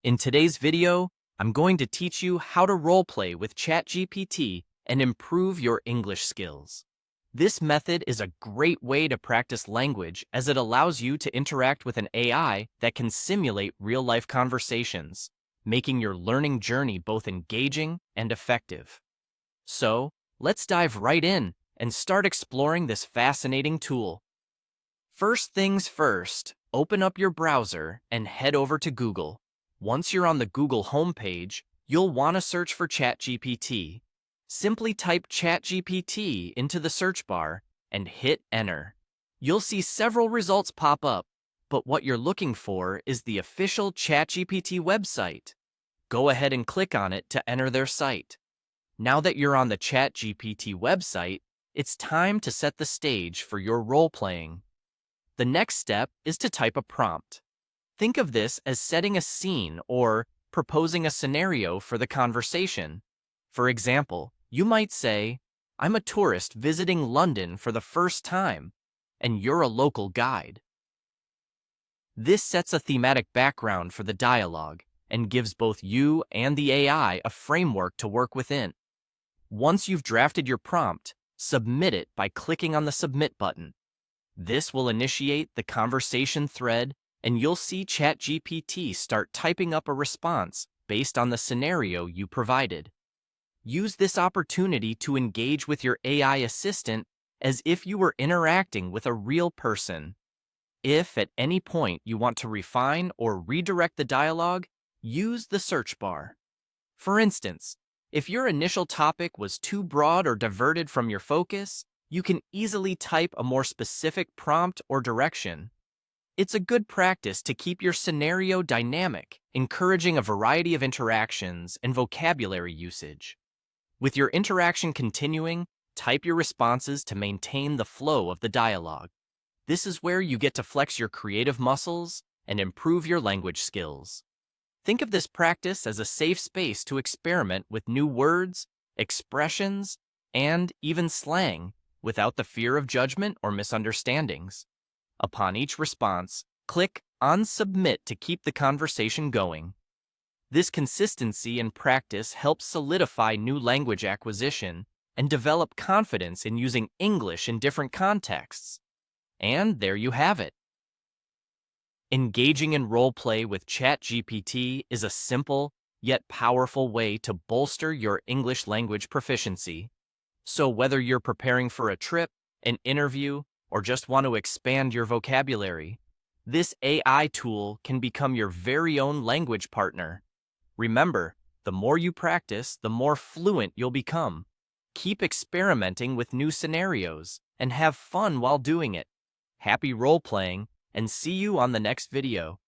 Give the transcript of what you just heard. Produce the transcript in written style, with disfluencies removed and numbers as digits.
In today's video, I'm going to teach you how to roleplay with ChatGPT and improve your English skills. This method is a great way to practice language as it allows you to interact with an AI that can simulate real-life conversations, making your learning journey both engaging and effective. So, let's dive right in and start exploring this fascinating tool. First things first, open up your browser and head over to Google. Once you're on the Google homepage, you'll want to search for ChatGPT. Simply type ChatGPT into the search bar and hit enter. You'll see several results pop up, but what you're looking for is the official ChatGPT website. Go ahead and click on it to enter their site. Now that you're on the ChatGPT website, it's time to set the stage for your role-playing. The next step is to type a prompt. Think of this as setting a scene or proposing a scenario for the conversation. For example, you might say, "I'm a tourist visiting London for the first time, and you're a local guide." This sets a thematic background for the dialogue and gives both you and the AI a framework to work within. Once you've drafted your prompt, submit it by clicking on the Submit button. This will initiate the conversation thread, and you'll see ChatGPT start typing up a response based on the scenario you provided. Use this opportunity to engage with your AI assistant as if you were interacting with a real person. If at any point you want to refine or redirect the dialogue, use the search bar. For instance, if your initial topic was too broad or diverted from your focus, you can easily type a more specific prompt or direction. It's a good practice to keep your scenario dynamic, encouraging a variety of interactions and vocabulary usage. With your interaction continuing, type your responses to maintain the flow of the dialogue. This is where you get to flex your creative muscles and improve your language skills. Think of this practice as a safe space to experiment with new words, expressions, and even slang without the fear of judgment or misunderstandings. Upon each response, click on Submit to keep the conversation going. This consistency and practice helps solidify new language acquisition and develop confidence in using English in different contexts. And there you have it. Engaging in roleplay with ChatGPT is a simple yet powerful way to bolster your English language proficiency. So whether you're preparing for a trip, an interview, or just want to expand your vocabulary, this AI tool can become your very own language partner. Remember, the more you practice, the more fluent you'll become. Keep experimenting with new scenarios and have fun while doing it. Happy role-playing, and see you on the next video.